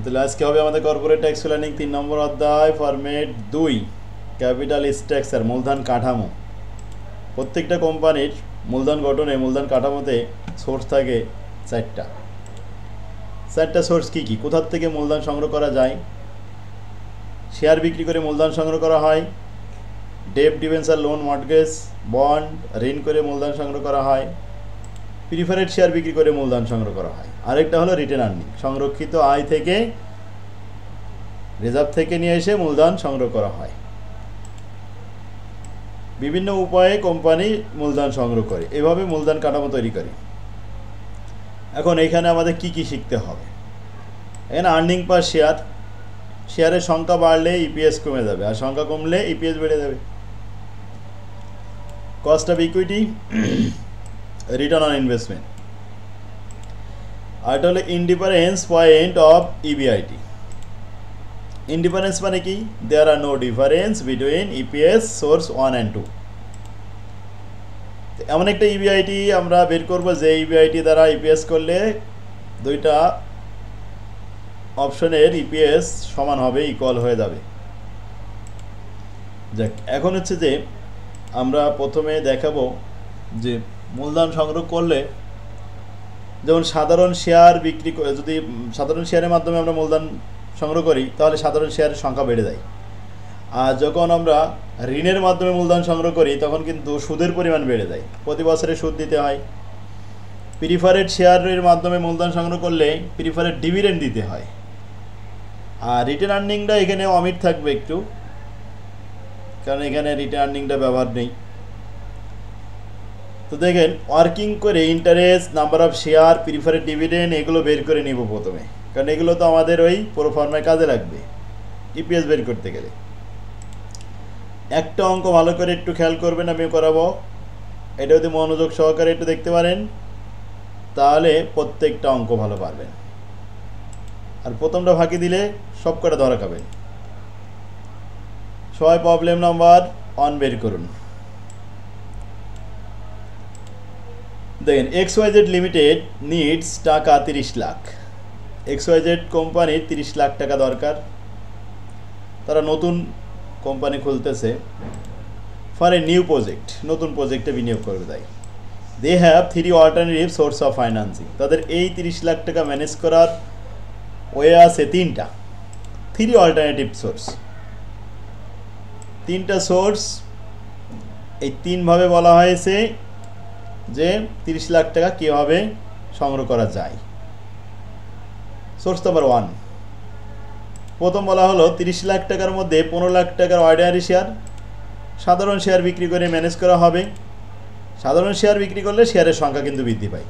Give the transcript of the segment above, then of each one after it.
তাহলে আজকে হবে আমাদের কর্পোরেট ট্যাক্স প্ল্যানিং 3 নম্বর অধ্যায় ফরম্যাট 2 ক্যাপিটাল স্ট্রাকচার মূলধন কাঠামো। প্রত্যেকটা কোম্পানির মূলধন গঠনে মূলধন কাঠামোতে সোর্স থাকে চারটা সোর্স কী কী? কোথার থেকে মূলধন সংগ্রহ করা যায়? শেয়ার বিক্রি করে মূলধন সংগ্রহ করা হয়, debt debenture loan mortgage bond ঋণ করে মূলধন সংগ্রহ করা হয়, প্রিফারেড শেয়ার বিক্রি করে মূলধন সংগ্রহ করা হয়। আরেকটা হলো রিটেন আর্নিং, সংরক্ষিত আয় থেকে রিজার্ভ থেকে নিয়ে এসে মূলধন সংগ্রহ করা হয়। বিভিন্ন উপায়ে কোম্পানি মূলধন সংগ্রহ করে, এভাবে মূলধন কাঠামো তৈরি করে। এখন এখানে আমাদের কি কি শিখতে হবে? এখানে আর্নিং পার শেয়ার, শেয়ারের সংখ্যা বাড়লে ইপিএস কমে যাবে, আর সংখ্যা কমলে ইপিএস বেড়ে যাবে। Cost of equity, return on investment. আর এটা হলো indifference point of EBIT. Indifference মানে কি? There are no difference between EPS source 1 and 2। এমন একটা ইবিআইটি আমরা বের করব যে ইবিআইটি দ্বারা ইপিএস করলে দুইটা অপশনের ইপিএস সমান হবে, ইকুয়াল হয়ে যাবে। যাক, এখন হচ্ছে যে আমরা প্রথমে দেখাবো যে মূলধন সংগ্রহ করলে, যেমন সাধারণ শেয়ার বিক্রি করে, যদি সাধারণ শেয়ারের মাধ্যমে আমরা মূলধন সংগ্রহ করি তাহলে সাধারণ শেয়ারের সংখ্যা বেড়ে যায়। আর যখন আমরা ঋণের মাধ্যমে মূলধন সংগ্রহ করি তখন কিন্তু সুদের পরিমাণ বেড়ে যায়, প্রতি বছরে সুদ দিতে হয়। প্রিফারেড শেয়ারের মাধ্যমে মূলধন সংগ্রহ করলে প্রিফারেড ডিভিডেন্ড দিতে হয়। আর রিটার্ন আর্নিংটা এখানে অমিট থাকবে একটু, কারণ এখানে রিটার্ন আর্নিংটা ব্যবহার নেই। তো দেখেন, ওয়ার্কিং করে interest, number of share, preferred dividend এগুলো বের করে নিব প্রথমে, কারণ এগুলো তো আমাদের ওই প্রোফর্মায় কাজে লাগবে ইপিএস বের করতে গেলে। একটা অঙ্ক ভালো করে একটু খেয়াল করবেন, আমি করাবো। এটা যদি মনোযোগ সহকারে একটু দেখতে পারেন তাহলে প্রত্যেকটা অঙ্ক ভালো পারবেন। আর প্রথমটা ফাঁকি দিলে সব কটা ধরা খাবেন। সবাই প্রবলেম নাম্বার 1 বের করুন। দেখেন, XYZ লিমিটেড নিডস টাকা 30 লাখ। XYZ কোম্পানির 30 লাখ টাকা দরকার। তারা নতুন কোম্পানি খুলতেছে ফর এ নিউ প্রজেক্ট, নতুন প্রজেক্টে বিনিয়োগ করবে। তাই they have 3 alternative source of financing. তাদের এই 30 লাখ টাকা ম্যানেজ করার ওয়ে আছে 3টা, 3 অল্টারনেটিভ সোর্স। 3টা সোর্স, এই 3ভাবে বলা হয়েছে যে 30 লাখ টাকা কীভাবে সংগ্রহ করা যায়। সোর্স নাম্বার 1, প্রথম বলা হলো 30 লাখ টাকার মধ্যে 15 লাখ টাকার অর্ডিনারি শেয়ার, সাধারণ শেয়ার বিক্রি করে ম্যানেজ করা হবে। সাধারণ শেয়ার বিক্রি করলে শেয়ারের সংখ্যা কিন্তু বৃদ্ধি পায়।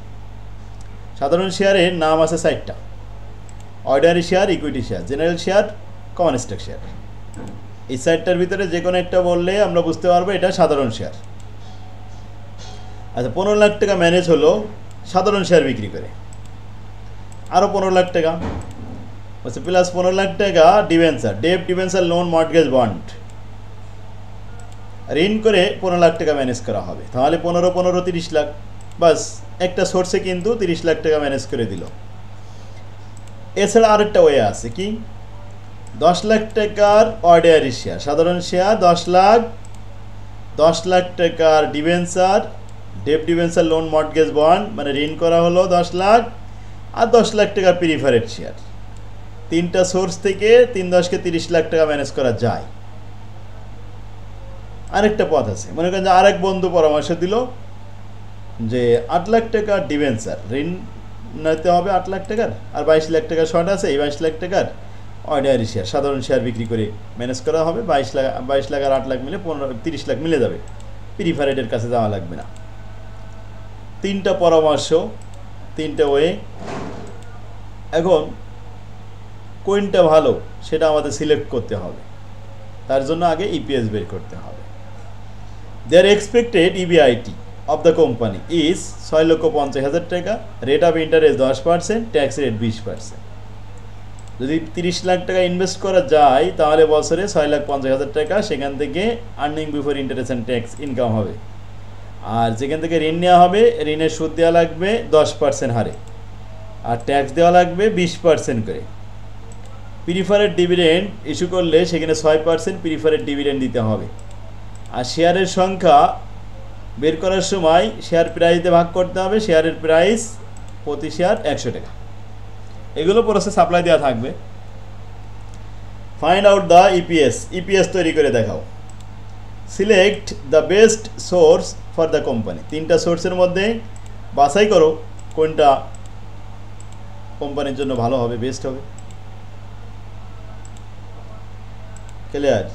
সাধারণ শেয়ারের নাম আছে 4টা: ordinary share, equity share, general share, common stock share. এই 4টার ভিতরে যে কোনো একটা বললে আমরা বুঝতে পারবো এটা সাধারণ শেয়ার। আচ্ছা, 15 লাখ টাকা ম্যানেজ হলো সাধারণ শেয়ার বিক্রি করে, আরও 15 লাখ টাকা বলছে, প্লাস 15 লাখ টাকা debenture, debt debenture loan mortgage bond ঋণ করে 15 লাখ টাকা ম্যানেজ করা হবে। তাহলে 15 30 লাখ, বাস একটা সোর্সে কিন্তু 30 লাখ টাকা ম্যানেজ করে দিল। এছাড়া আরেকটা ওয়ে আছে কি? 10 লাখ টাকার অর্ডিনারি শেয়ার, সাধারণ শেয়ার 10 লাখ, 10 লাখ টাকার debenture, debt debenture loan mortgage bond মানে ঋণ করা হলো 10 লাখ, আর 10 লাখ টাকার প্রিফারেড শেয়ার। 3টা সোর্স থেকে 3 10 30 লাখ টাকা ম্যানেজ করা যায়। আরেকটা পথ আছে, মনে করেন যে আরেক বন্ধু পরামর্শ দিল যে 8 লাখ টাকার ডিবেঞ্চার ঋণ নিতে হবে 8 লাখ টাকার, আর 22 লাখ টাকা শর্ট আছে, এই 22 লাখ টাকার অর্ডিনারি শেয়ার, সাধারণ শেয়ার বিক্রি করে ম্যানেজ করা হবে। 22 লাখ আর 8 লাখ মিলে 30 লাখ মিলে যাবে, প্রিফারেডের কাছে যাওয়া লাগবে না। 3টা পরামর্শ, 3টা ওয়ে। এখন কোনটা ভালো সেটা আমাদের সিলেক্ট করতে হবে, তার জন্য আগে ইপিএস বের করতে হবে। Their expected EBIT of the company is 6,50,000 টাকা, rate of interest 10%, tax rate 20%। যদি 30 লাখ টাকা ইনভেস্ট করা যায় তাহলে বছরে 6,50,000 টাকা সেখান থেকে earning before interest and tax income হবে। আর যেখান থেকে ঋণ নেওয়া হবে, ঋণের সুদ দেওয়া লাগবে 10% হারে, আর ট্যাক্স দেওয়া লাগবে 20% করে। প্রিফারেড ডিভিডেন্ড ইস্যু করলে সেখানে 6% প্রিফারেড ডিভিডেন্ড দিতে হবে। আর শেয়ারের সংখ্যা বের করার সময় শেয়ার প্রাইস দিয়ে ভাগ করতে হবে, শেয়ারের প্রাইস প্রতি শেয়ার 100 টাকা। এগুলো প্রসেস সাপ্লাই দেওয়া থাকবে। Find out the EPS, EPS তৈরি করে দেখাও। Select the best source for the company, 3টা সোর্সের মধ্যে বাছাই করো কোনটা কোম্পানির জন্য ভালো হবে, বেস্ট হবে। ক্লিয়ার?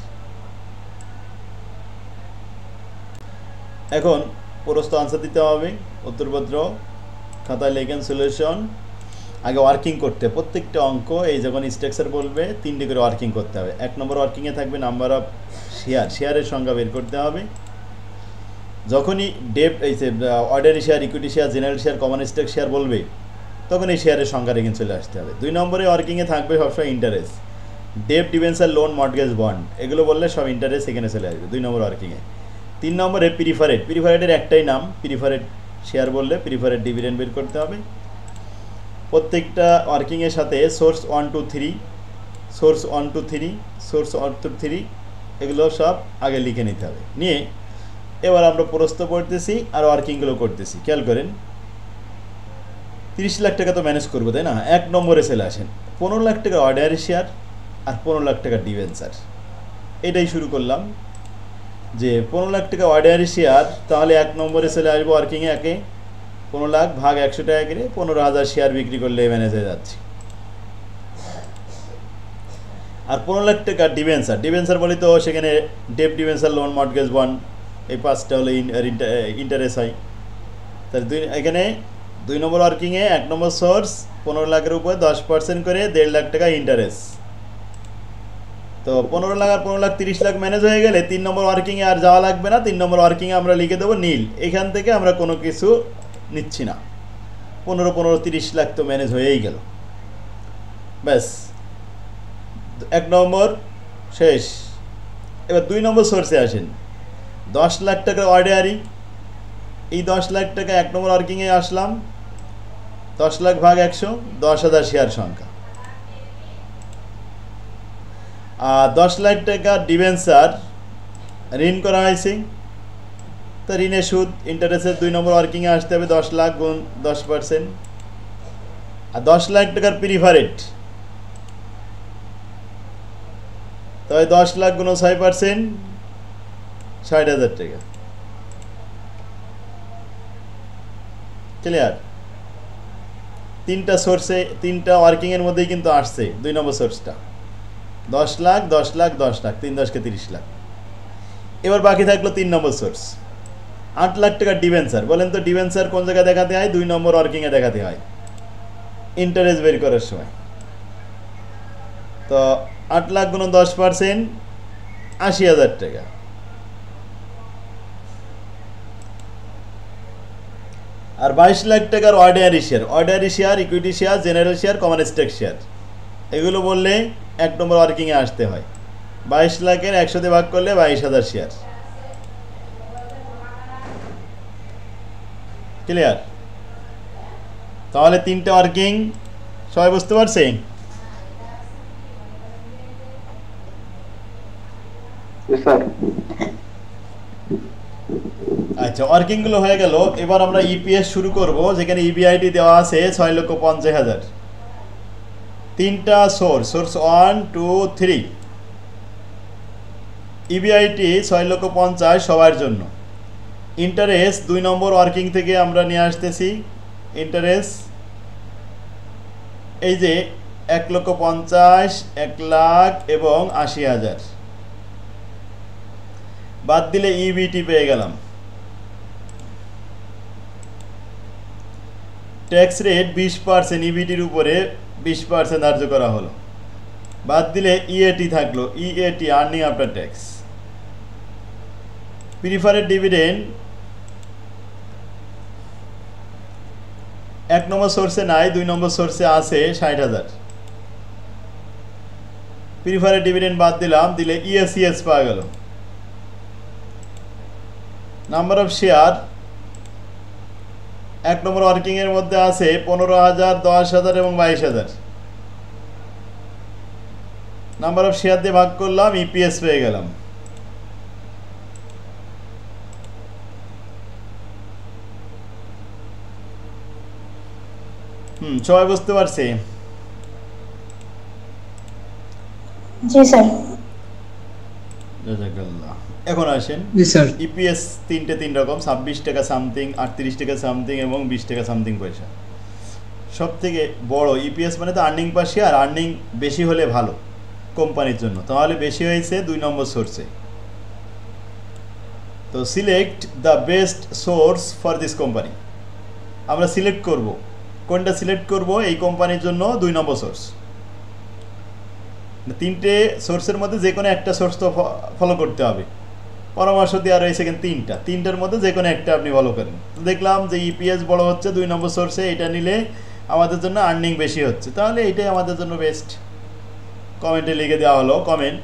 এখন প্রশ্ন আনসার দিতে হবে, উত্তরপত্র খাতায় লেখেন সলিউশন। আগে ওয়ার্কিং করতে, প্রত্যেকটা অঙ্ক এই যখন স্ট্রাকচার বলবে 3টে করে ওয়ার্কিং করতে হবে। 1 নম্বর ওয়ার্কিংয়ে থাকবে নাম্বার অফ শেয়ার, শেয়ারের সংখ্যা বের করতে হবে। যখনই ডেপ্ট এই ordinary share, equity share, general share, common stock share বলবে তখন এই শেয়ারের সংখ্যা রেখে চলে আসতে হবে। 2 নম্বরে ওয়ার্কিংয়ে থাকবে সবসময় ইন্টারেস্ট, ডেপ্ট, ডিবেঞ্চার, লোন, মর্টগেজ, বন্ড, এগুলো বললে সব ইন্টারেস্ট এখানে চলে আসবে 2 নম্বর ওয়ার্কিংয়ে। 3 নম্বরে প্রিফারেড, প্রিফারেডের একটাই নাম, প্রিফারেড শেয়ার বললে প্রিফারেড ডিভিডেন্ড বের করতে হবে। প্রত্যেকটা ওয়ার্কিংয়ের সাথে সোর্স 1 2 3, সোর্স 1 2 3, সোর্স 1 2 3 এগুলো সব আগে লিখে নিতে হবে। নিয়ে এবার আমরা প্রশ্ন পড়তেছি আর ওয়ার্কিংগুলো করতেছি। খেয়াল করেন, 30 লাখ টাকা তো ম্যানেজ করবো, তাই না? 1 নম্বরে চলে আসেন, 15 লাখ টাকা অর্ডিনারি শেয়ার আর 15 লাখ টাকা ডিবেঞ্চার। এটাই শুরু করলাম যে 15 লাখ টাকা অর্ডিনারি শেয়ার, তাহলে 1 নম্বরে চলে আসবো ওয়ার্কিংয়ে। 15 লাখ ভাগ 100 টাকা করে 15,000 শেয়ার বিক্রি করলে ম্যানেজ হয়ে যাচ্ছে। আর 15 লাখ টাকা ডিবেঞ্চার, ডিবেঞ্চার বলি তো সেখানে ডেপ্ট, ডিবেঞ্চার, লোন, মর্টগেজ, বন্ড এই 5টা হলে ইন্টারেস্ট হয়। তাহলে এখানে 2 নম্বর ওয়ার্কিংয়ে 1 নম্বর সোর্স 15 লাখের উপর 10% করে 1.5 লাখ টাকা ইন্টারেস্ট। তো 15 লাখ আর 15 লাখ 30 লাখ ম্যানেজ হয়ে গেলে 3 নম্বর ওয়ার্কিংয়ে আর যাওয়া লাগবে না। 3 নম্বর ওয়ার্কিংয়ে আমরা লিখে দেবো নীল, এখান থেকে আমরা কোনো কিছু নিচ্ছি না। 15 30 লাখ তো ম্যানেজ হয়েই গেল, ব্যাস 1 নম্বর শেষ। এবার 2 নম্বর সোর্সে আসেন, 10 লাখ টাকা অর্ডিনারি, এই 10 লাখ টাকা 1 নম্বর ওয়ার্কিংয়ে আসলাম, 10 লাখ ভাগ 100, 10,000 শেয়ার সংখ্যা। আর 10 লাখ টাকা ডিবেঞ্চার ঋণ করা হয়েছে, তো ঋণের সুদ ইন্টারেস্টের 2 নম্বর ওয়ার্কিংয়ে আসতে হবে 10 লাখ গুণ 10%। আর 10 লাখ টাকার প্রিফারেড, তবে 10 লাখ গুণ 6%, 60,000 টাকা। ক্লিয়ার? 3টা সোর্সে 3টা ওয়ার্কিংয়ের মধ্যেই কিন্তু আসছে 2 নম্বর সোর্সটা। 10 লাখ 10 লাখ 10 লাখ, 3 10কে 30 লাখ। এবার বাকি থাকলো 3 নম্বর সোর্স, 8 লাখ টাকা ডিবেঞ্চার। বলেন তো ডিবেঞ্চার কোন জায়গায় দেখাতে হয়? 2 নম্বর ওয়ার্কিংয়ে দেখাতে হয় ইন্টারেস্ট বের করার সময়। তো 8 লাখ গুণ 10%, 80,000 টাকা। আর 22 লাখ টাকার ordinary share, ordinary share, equity share, general share, common stock share, এগুলো বললে 1 নম্বর ওয়ার্কিংয়ে আসতে হয়। 22 লাখের 100 দিয়ে ভাগ করলে 22,000 শেয়ার। ক্লিয়ার? তাহলে 3টে ওয়ার্কিং সবাই বুঝতে পারছে? আচ্ছা, ওয়ার্কিংগুলো হয়ে গেল। এবার আমরা ইপিএস শুরু করব, যেখানে ইবিআইটি দেওয়া আছে 6,50,000। 3টা সোর্স, সোর্স 1 2 3, ইবিআইটি 6,50,000 সবার জন্য। ইন্টারেস্ট 2 নম্বর ওয়ার্কিং থেকে আমরা নিয়ে আসতেছি। ইন্টারেস্ট এই যে 1,50,000, 1 লাখ এবং 80,000 বাদ দিলে ইবিটি পেয়ে গেলাম। ট্যাক্স রেট 20%, ইবিটির উপরে 20% ধার্য করা হলো। বাদ দিলে ইএটি থাকলো, EAT earning after tax. Preferred dividend 1 নম্বর সোর্সে নাই, 2 নম্বর সোর্সে আছে 60,000। প্রিফারেড ডিভিডেন্ড বাদ দিলাম, দিলে ইএসিএস পাওয়া গেল। নাম্বার অফ শেয়ার 1 নম্বর ওয়ার্কিংয়ের মধ্যে আছে 15,000, 10,000 এবং 22,000। নাম্বার অফ শেয়ার দিয়ে ভাগ করলাম, ইপিএস পেয়ে গেলাম। সবাই বুঝতে পারছে? জি স্যার। জাযাকাল্লাহ। এখন আসেন, জি স্যার। ইপিএস তিন রকম, 26 টাকা সামথিং, 38 টাকা সামথিং এবং 20 টাকা সামথিং পয়সা। সব থেকে বড় ইপিএস মানে তো আর্নিং পার শেয়ার, আর্নিং বেশি হলে ভালো কোম্পানির জন্য। তাহলে বেশি হয়েছে 2 নম্বর সোর্সে। তো select the best source for this company. আমরা সিলেক্ট করব, কোনটা সিলেক্ট করব এই কোম্পানির জন্য 2 নম্বর সোর্স। 3টে সোর্সের মধ্যে যে কোনো একটা সোর্স তো ফলো করতে হবে। পরামর্শ দেওয়া রয়েছে কিন্তু 3টার মধ্যে যে কোনো একটা আপনি ফলো করেন। দেখলাম যে ইপিএস বড় হচ্ছে 2 নম্বর সোর্সে, এটা নিলে আমাদের জন্য আর্নিং বেশি হচ্ছে, তাহলে এটাই আমাদের জন্য বেস্ট। কমেন্টে লিখে দেওয়া হলো, comment,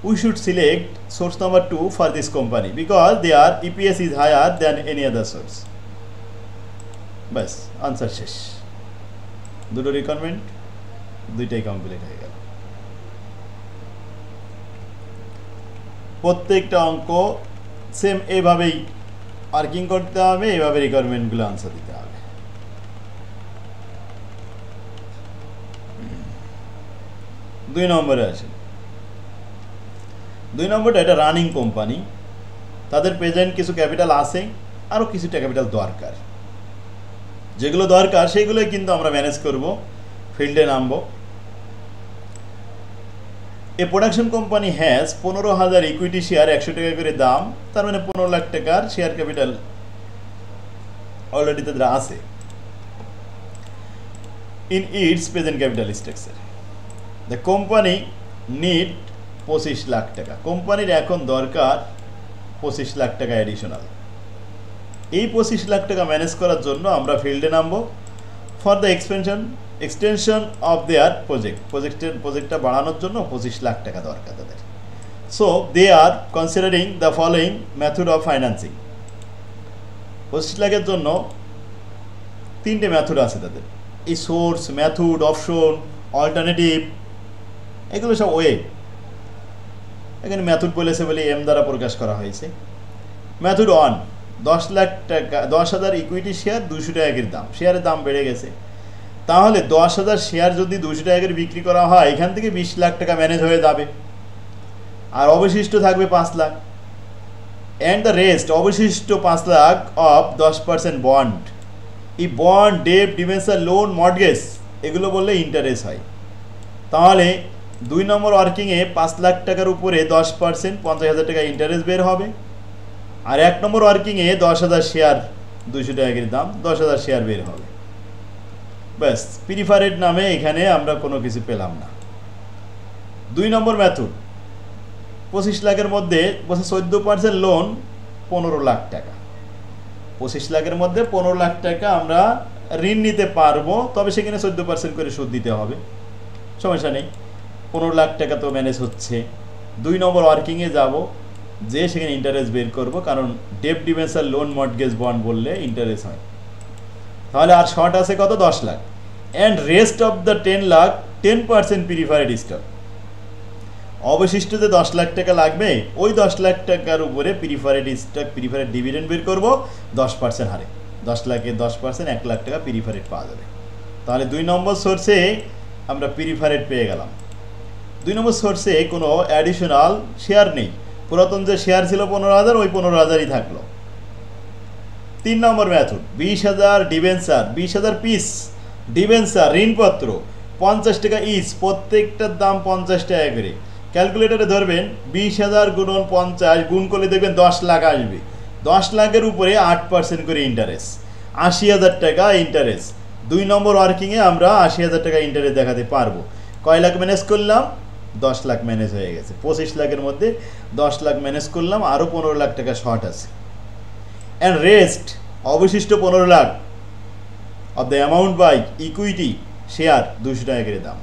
we should select source number 2 for this company because their EPS is higher than any other source. Bus, answer শেষ। দুটো রিকোয়ারমেন্ট, দুইটাই কমপ্লিট হয়ে গেল। প্রত্যেকটা অঙ্ক সেম এইভাবেই মার্কিং করতে হবে, এইভাবে রিকোয়ারমেন্টগুলো আনসার দিতে হবে। 2 নম্বরে আসেন। 2 নম্বরটা, এটা রানিং কোম্পানি, তাদের প্রেজেন্ট কিছু ক্যাপিটাল আছে, আরও কিছুটা ক্যাপিটাল দরকার। যেগুলো দরকার সেইগুলোই কিন্তু আমরা ম্যানেজ করব, ফিল্ডে নামবো। এ production company has 15,000 equity share, 100 টাকা করে দাম, তার মানে 15 লাখ টাকার শেয়ার ক্যাপিটাল অলরেডি তাদের আছে in it's present capital structure. The company need 25 lakh টাকা। কোম্পানির এখন দরকার 25 লাখ টাকা অ্যাডিশনাল। এই 25 লাখ টাকা ম্যানেজ করার জন্য আমরা ফিল্ডে নামবো for the extension of their প্রজেক্টটা বাড়ানোর জন্য 25 লাখ টাকা দরকার তাদের। So they are considering the following method of financing. 25 লাখের জন্য 3টে মেথড আছে তাদের, এই সোর্স, মেথড, অপশন, অল্টারনেটিভ, এগুলো সব ওয়ে। এখানে মেথড বলেছে বলে এম দ্বারা প্রকাশ করা হয়েছে। মেথড 1, 10 লাখ টাকা, 10,000 ইকুইটি শেয়ার, 200 টাকা করে দাম, শেয়ারের দাম বেড়ে গেছে, তাহলে 10,000 শেয়ার যদি 200 টাকা করে বিক্রি করা হয়, এখান থেকে 20 লাখ টাকা ম্যানেজ হয়ে যাবে, আর অবশিষ্ট থাকবে 5 লাখ। অ্যান্ড দ্য রেস্ট, অবশিষ্ট 5 লাখ অফ 10% বন্ড। এই bond, debt, debenture, loan, mortgage, এগুলো বললে ইন্টারেস্ট হয়। তাহলে 2 নম্বর ওয়ার্কিংয়ে 5 লাখ টাকার উপরে 10% 50,000 টাকা ইন্টারেস্ট বের হবে, আর 1 নম্বর ওয়ার্কিংয়ে 10,000 শেয়ার, 200 টাকা করে দাম, 10,000 শেয়ার বের হবে। ব্যাস, প্রিফারেড নামে এখানে আমরা কোনো কিছু পেলাম না। 2 নম্বর মেথড, 25 লাখের মধ্যে 14% লোন, 15 লাখ টাকা। 25 লাখের মধ্যে 15 লাখ টাকা আমরা ঋণ নিতে পারবো, তবে সেখানে 14% করে সুদ দিতে হবে, সমস্যা নেই। 15 লাখ টাকা তো ম্যানেজ হচ্ছে। 2 নম্বর ওয়ার্কিংয়ে যাব, যে সেখানে ইন্টারেস্ট বের করব, কারণ debt, debenture, loan, mortgage, bond বললে ইন্টারেস্ট হয়। তাহলে আর শর্ট আছে কত? 10 lakh. And rest of the 10 lakh 10% preferred stock. অবশিষ্ট যে 10 লাখ টাকা লাগবে, ওই 10 লাখ টাকার উপরে প্রিফারেড স্টক, প্রিফারেড ডিভিডেন্ড বের করব 10% হারে। 10 লাখে 10%, 1 লাখ টাকা প্রিফারেড পাওয়া যাবে। তাহলে 2 নম্বর সোর্সে আমরা প্রিফারেড পেয়ে গেলাম। 2 নম্বর সোর্সে কোনো অ্যাডিশনাল শেয়ার নেই, পুরাতন যে শেয়ার ছিল 15,000, ওই 15,000ই থাকলো। 3 নম্বর মেথড, 20,000 ডিবেঞ্চার, 20,000 পিস ডিবেঞ্চার, ঋণপত্র, 50 টাকা ইচ, প্রত্যেকটার দাম 50 টাকা করে। ক্যালকুলেটারে ধরবেন 20,000 গুণন 50, গুণ করলে দেখবেন 10 লাখ আসবে। 10 লাখের উপরে 8% করে ইন্টারেস্ট, 80,000 টাকা ইন্টারেস্ট। 2 নম্বর ওয়ার্কিংয়ে আমরা 80,000 টাকা ইন্টারেস্ট দেখাতে পারবো। কয় লাখ ম্যানেজ করলাম? 10 লাখ ম্যানেজ হয়ে গেছে। 25 লাখের মধ্যে 10 লাখ ম্যানেজ করলাম, আরও 15 লাখ টাকা শর্ট আছে। অ্যান্ড রেস্ট, অবশিষ্ট 15 lakh of the amount by equity share, 200 টাকা করে দাম।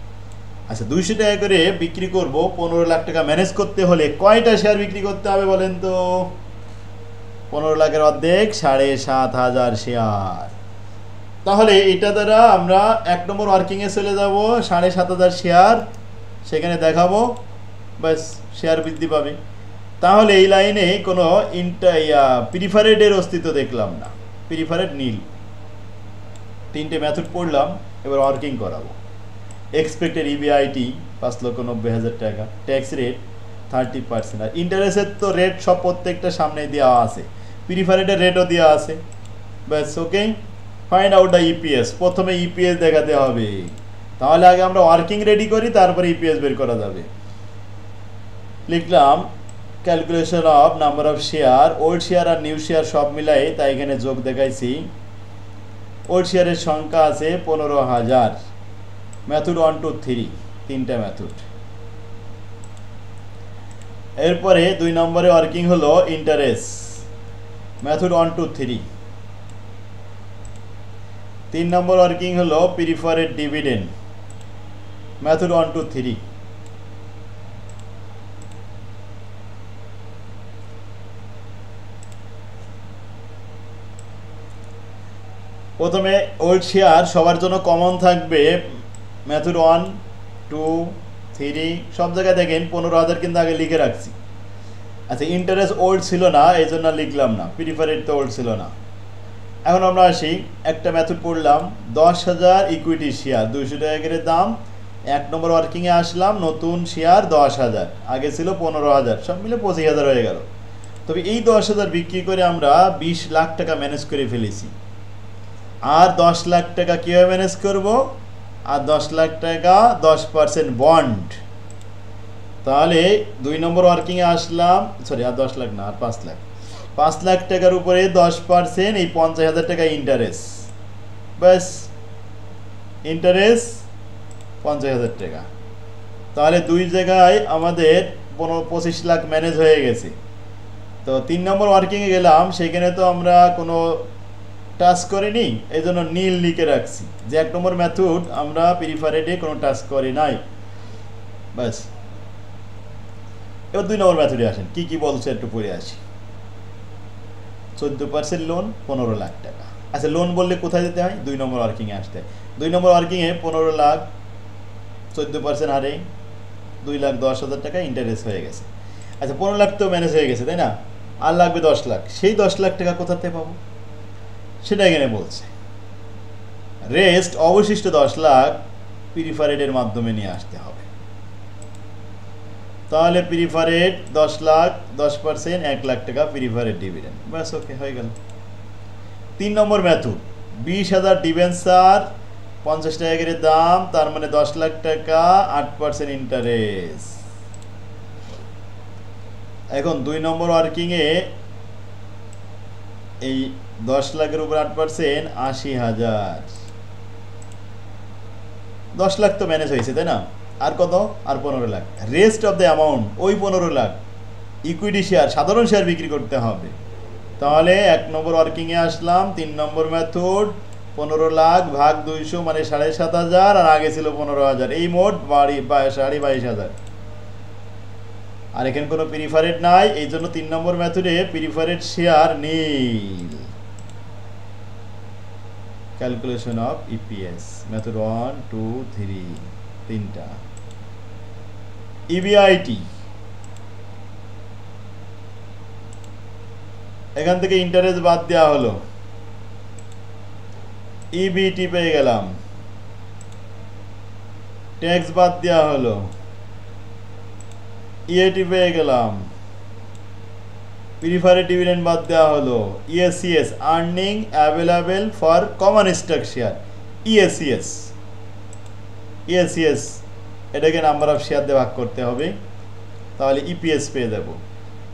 আচ্ছা, 200 টাকা করে বিক্রি করব, 15 লাখ টাকা ম্যানেজ করতে হলে কয়টা শেয়ার বিক্রি করতে হবে বলেন তো? 15 লাখের অর্ধেক 7,500 শেয়ার। তাহলে এটা দ্বারা আমরা 1 নম্বর ওয়ার্কিংয়ে চলে যাব, 7,500 শেয়ার সেখানে দেখাবো, ব্যাস শেয়ার বৃদ্ধি পাবে। তাহলে এই লাইনে কোনো প্রিফারেডের অস্তিত্ব দেখলাম না, প্রিফারেড নীল। 3টে মেথড পড়লাম, এবার ওয়ার্কিং করাবো। এক্সপেক্টেড ইবিআইটি 5,90,000 টাকা, ট্যাক্স রেট 30%, আর ইন্টারেস্টের তো রেট সব প্রত্যেকটা সামনে দেওয়া আছে, প্রিফারেডের রেটও দেওয়া আছে। ব্যাস ওকে। ফাইন্ড আউট দ্য ইপিএস, প্রথমে ইপিএস দেখাতে হবে, তাহলে আগে আমরা ওয়ার্কিং রেডি করি, তারপরে ইপিএস বের করা যাবে। লিখলাম calculation of number of share, old share আর নিউ শেয়ার সব মিলাই, তাই এখানে যোগ দেখাইছি। ওল্ড শেয়ারের সংখ্যা আছে 15,000, মেথড 1 2 3, 3টা মেথড। এরপরে 2 নম্বরে ওয়ার্কিং হলো ইন্টারেস্ট, মেথড 1 2 3। 3 নম্বর ওয়ার্কিং হলো প্রিফারেড ডিভিডেন্ড, মেথড 1 2 3। প্রথমে ওল্ড শেয়ার সবার জন্য কমন থাকবে, মেথড 1 2 3, সব জায়গায় দেখেন 15,000 কিন্তু আগে লিখে রাখছি। আচ্ছা, ইন্টারেস্ট ওল্ড ছিল না, এই জন্য লিখলাম না, প্রিফারেড তো ওল্ড ছিল না। এখন আমরা আসি, একটা মেথড পড়লাম, 10,000 ইকুইটি শেয়ার, 200 টাকা করে দাম। 1 নম্বর ওয়ার্কিংয়ে আসলাম, নতুন শেয়ার 10,000, আগে ছিল 15,000, সব মিলে 25,000 হয়ে গেল। তবে এই 10,000 বিক্রি করে আমরা 20 লাখ টাকা ম্যানেজ করে ফেলেছি। আর 10 লাখ টাকা কীভাবে ম্যানেজ করব? আর 10 লাখ টাকা 10% বন্ড। তাহলে 2 নম্বর ওয়ার্কিংয়ে আসলাম, সরি আর 10 লাখ না, আর 5 লাখ। 5 লাখ টাকার উপরে 10%, এই 50,000 টাকা ইন্টারেস্ট। ব্যাস, ইন্টারেস্ট 50,000 টাকা। তাহলে 2 জায়গায় আমাদের 25 লাখ ম্যানেজ হয়ে গেছে। তো 3 নম্বর ওয়ার্কিংয়ে গেলাম, সেখানে তো আমরা কোনো টাচ করিনি, এই জন্য নীল লিখে রাখছি যে 1 নম্বর মেথড আমরা প্রিফারেডে কোনো টাচ করি নাই। ব্যাস, এবার 2 নম্বর মেথডে আসেন, কি কি বলছে একটু পড়ে আসি। 14% লোন, 15 লাখ টাকা। আচ্ছা, লোন বললে কোথায় যেতে হয়? 2 নম্বর ওয়ার্কিংয়ে আসতে হয়। 2 নম্বর ওয়ার্কিংয়ে 15 লাখ, 14% হারে 2,10,000 টাকা ইন্টারেস্ট হয়ে গেছে। আচ্ছা, 15 লাখ তো ম্যানেজ হয়ে গেছে, তাই না? আর লাগবে 10 লাখ। সেই 10 লাখ টাকা কোথা থেকে পাবো সেটা এখানে বলছে। রেস্ট, অবশিষ্ট 10 লাখ প্রিফারেডের মাধ্যমে নিয়ে আসতে হবে। তাহলে প্রিফারেড 10 লাখ, 10%, 1 লাখ টাকা প্রিফারেড ডিভিডেন্ড। ব্যাস, ওকে, হয়ে গেল। 3 নম্বর মেথড, 20,000 ডিবেঞ্চার, 50 টাকা করে দাম, তার মানে 10 লাখ টাকা, 8% ইন্টারেস্ট। এখন 2 নম্বর ওয়ার্কিংয়ে এই 10 লাখের উপর 8%, 80,000। 10 লাখ তো ম্যানেজ হয়েছে, তাই না? আর কত? আর 15 lakh. Rest of the amount, ওই 15 লাখ ইকুইটি শেয়ার, সাধারণ শেয়ার বিক্রি করতে হবে। তাহলে 1 নম্বর ওয়ার্কিংয়ে আসলাম, 3 নম্বর মেথড, 15 লাখ ভাগ 200 মানে 7,500, আর আগে ছিল 15,000, এই মোট 22,500। আর এখানে কোনো প্রিফারেড নাই, এই জন্য 3 নম্বর মেথডে প্রিফারেড শেয়ার নীল। ক্যালকুলেশন অফ ইপিএস, মেথড 1 2 3, 3টা। ইবিআইটি, এখান থেকে ইন্টারেস্ট বাদ দেওয়া হলো, ইবিটি পেয়ে গেলাম। ট্যাক্স বাদ দেওয়া হলো, ইএটি পেয়ে গেলাম। প্রিফারেড ডিভিডেন্ড বাদ দেওয়া হলো, ইএসিএস, earning available for common stock share, ইএসিএস। ইএসিএস এটাকে নাম্বার অফ শেয়ার দিয়ে ভাগ করতে হবে, তাহলে ইপিএস পেয়ে দেবো।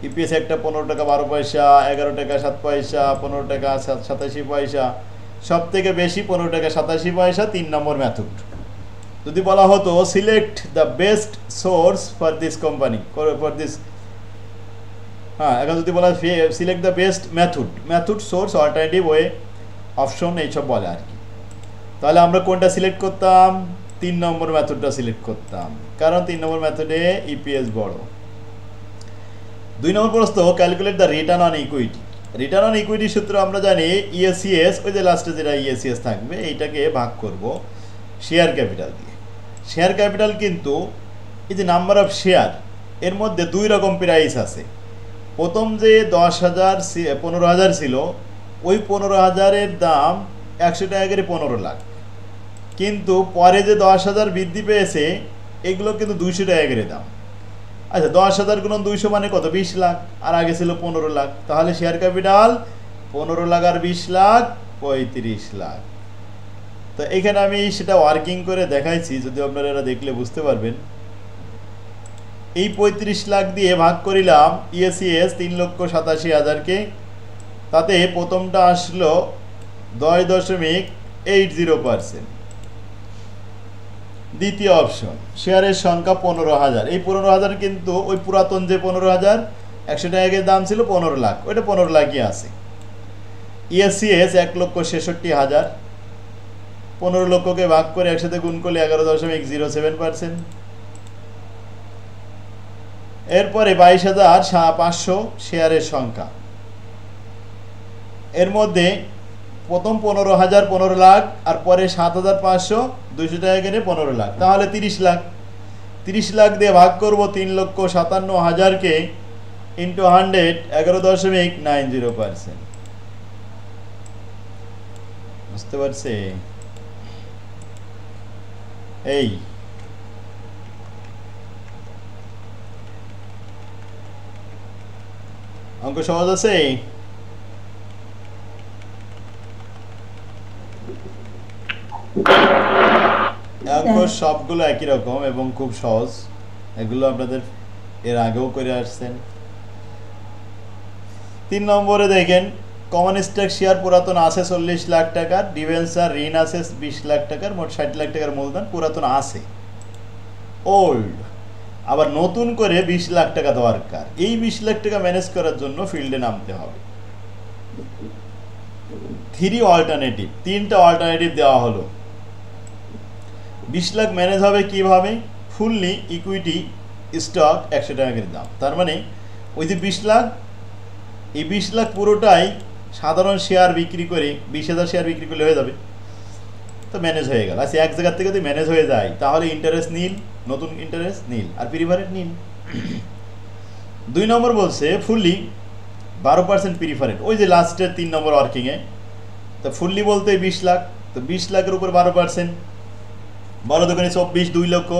ইপিএস একটা 15 টাকা 12 পয়সা, 11 টাকা 7 পয়সা, 15 টাকা 87 পয়সা, সব থেকে বেশি 15 টাকা 87 পয়সা। 3 নম্বর মেথড। যদি বলা হতো select the best source for this company, for this, হ্যাঁ, এখন যদি বলা select the best method source alternative way option, এইসব বলে আর কি। তাহলে আমরা কোনটা সিলেক্ট করতাম? 3 নম্বর মেথডটা সিলেক্ট করতাম, কারণ 3 নম্বর মেথডে ইপিএস বড়। 2 নম্বর প্রশ্ন, calculate the return on equity. Return on equity সূত্র আমরা জানি, ইএসিএস, ওই যে লাস্টে যেটা ইএসিএস থাকবে, এইটাকে ভাগ করব শেয়ার ক্যাপিটাল দিয়ে। শেয়ার ক্যাপিটাল কিন্তু এই যে নাম্বার অফ শেয়ার, এর মধ্যে দুই রকম প্রাইস আছে। প্রথম যে 10,000 15,000 ছিল, ওই 15,000-এর দাম 100 টাকা করে 15 লাখ, কিন্তু পরে যে 10,000 বৃদ্ধি পেয়েছে এগুলো কিন্তু 200 টাকা করে দাম। আচ্ছা, 10,000 গুণন 200 মানে কত? 20 লাখ, আর আগে ছিল 15 লাখ। তাহলে শেয়ার ক্যাপিটাল 15 লাখ আর 20 লাখ 35 লাখ। তো এখানে আমি সেটা ওয়ার্কিং করে দেখাইছি, যদি আপনারা এটা দেখলে বুঝতে পারবেন। এই 35 লাখ দিয়ে ভাগ করিলাম ইএসিএস 3,87,000-কে, তাতে প্রথমটা আসলো 10.80%। দ্বিতীয় অপশন, শেয়ারের সংখ্যা 15,000। এই 15,000 কিন্তু ওই পুরাতন যে 15,000 100 টাকা দাম ছিল 15 লাখ, ওইটা 15 লাখই আছে। ইএসিএস 1,66,000, 15 লক্ষকে ভাগ করে একসাথে গুণ করলে 11.07%। এরপরে 22,500 শেয়ারের সংখ্যা, এর মধ্যে প্রথম 15,000 15 লাখ, আর পরে 7,500 200 টাকা করে 15 লাখ, তাহলে 30 লাখ। 30 লাখ দিয়ে ভাগ করব 3,57,000-কে ইন্টু 100, 11.90%। বুঝতে পারছে? এই অঙ্ক সহজ আছে? অঙ্ক সবগুলো একই রকম এবং খুব সহজ, এগুলো আপনাদের এর আগেও করে আসছেন। 3 নম্বরে দেখেন, কমন স্টক শেয়ার পুরাতন আছে 40 লাখ টাকার, ডিবেঞ্চার ঋণ আছে 20 লাখ টাকার, মোট 60 লাখ টাকার মূলধন পুরাতন আছে, ওল্ড। আবার নতুন করে 20 লাখ টাকা দরকার। এই 20 লাখ টাকা ম্যানেজ করার জন্য ফিল্ডে নামতে হবে। 3 অল্টারনেটিভ, 3টা অল্টারনেটিভ দেওয়া হলো। 20 লাখ ম্যানেজ হবে কিভাবে? ফুললি ইকুইটি স্টক 100 টাকা করে দাম, তার মানে ওই যে 20 লাখ, এই 20 লাখ পুরোটাই সাধারণ শেয়ার বিক্রি করে 20,000 শেয়ার বিক্রি করলে হয়ে যাবে, তো ম্যানেজ হয়ে গেল। আচ্ছা, এক জায়গার থেকে যদি ম্যানেজ হয়ে যায় তাহলে ইন্টারেস্ট নীল, নতুন ইন্টারেস্ট নীল, আর প্রিফারেন্ট নীল। 2 নম্বর বলছে ফুললি 12% প্রিফারেন্ট, ওই যে লাস্টের 3 নম্বর ওয়ার্কিংয়ে। তো ফুললি বলতে 20 লাখ, তো 20 লাখের উপর 12%, 12 দোকানে 24, 2 লক্ষ,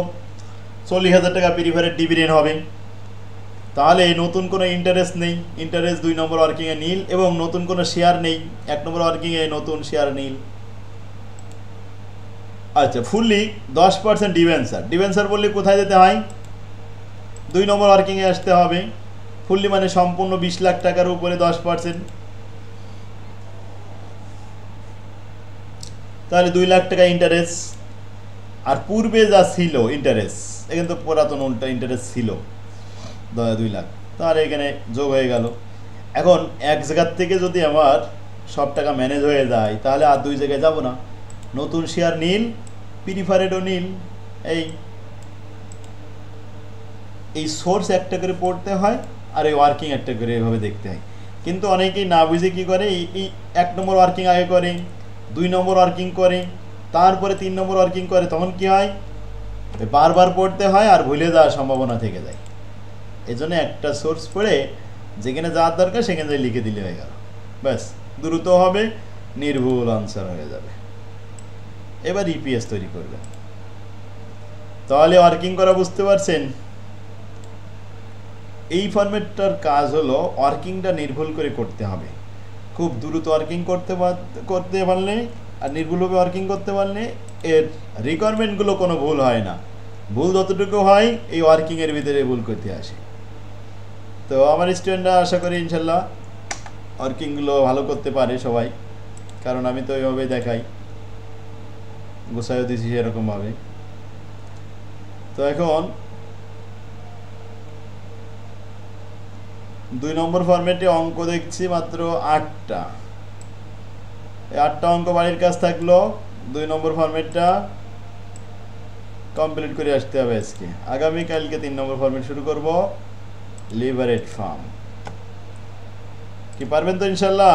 40,000 টাকা প্রিফারেন্ট ডিভিডেন্ড হবে। তাহলে নতুন কোনো ইন্টারেস্ট নেই, ইন্টারেস্ট 2 নম্বর ওয়ার্কিংয়ে নীল, এবং নতুন কোনো শেয়ার নেই, 1 নম্বর ওয়ার্কিংয়ে নতুন শেয়ার নীল। আচ্ছা, ফুললি 10% ডিবেঞ্চার, ডিবেঞ্চার বললে কোথায় যেতে হয়? 2 নম্বর ওয়ার্কিংয়ে আসতে হবে। ফুললি মানে সম্পূর্ণ 20 লাখ টাকার উপরে 10%, তাহলে 2 লাখ টাকা ইন্টারেস্ট। আর পূর্বে যা ছিল ইন্টারেস্ট, এখানে তো পুরাতন উল্টা ইন্টারেস্ট ছিল 2 লাখ, তাহলে এখানে যোগ হয়ে গেল। এখন এক জায়গার থেকে যদি আমার সব টাকা ম্যানেজ হয়ে যায় তাহলে আর 2 জায়গায় যাব না, নতুন শেয়ার নীল, প্রিফারেন্টও নীল। এই সোর্স একটা করে পড়তে হয়, আর এই ওয়ার্কিং একটা করে এভাবে দেখতে হয়। কিন্তু অনেকেই না বুঝে কী করে, এই 1 নম্বর ওয়ার্কিং আগে করে, 2 নম্বর ওয়ার্কিং করে, তারপরে 3 নম্বর ওয়ার্কিং করে, তখন কি হয়? বারবার পড়তে হয় আর ভুলে যাওয়ার সম্ভাবনা থেকে যায়। এই জন্য একটা সোর্স পড়ে যেখানে যাওয়ার দরকার সেখানে লিখে দিলে হয়ে গেল, ব্যাস, দ্রুত হবে, নির্ভুল আনসার হয়ে যাবে। এবার ইপিএস তৈরি করবে, তাহলে ওয়ার্কিং করা বুঝতে পারছেন? এই ফরম্যাটটার কাজ হলো ওয়ার্কিংটা নির্ভুল করে করতে হবে, খুব দ্রুত ওয়ার্কিং করতে পারলে আর নির্ভুলভাবে ওয়ার্কিং করতে পারলে এর রিকোয়ারমেন্টগুলো কোনো ভুল হয় না। ভুল যতটুকু হয় এই ওয়ার্কিংয়ের ভিতরে ভুল করতে আসে। তো আমার স্টুডেন্টরা আশা করি ইনশাল্লাহ ওয়ার্কিংগুলো ভালো করতে পারে সবাই, কারণ আমি তো ওইভাবেই দেখাই, গোছাইও দিছি সেরকমভাবে। তো এখন 2 নম্বর ফরম্যাটে অঙ্ক দেখছি মাত্র 8টা। এই 8টা অঙ্ক বাড়ির কাজ থাকলো, 2 নম্বর ফরম্যাটটা কমপ্লিট করে আসতে হবে আজকে। আগামীকালকে 3 নম্বর ফরম্যাট শুরু করব, লিভারেট ফার্ম। কি পারবেন তো ইনশাল্লাহ?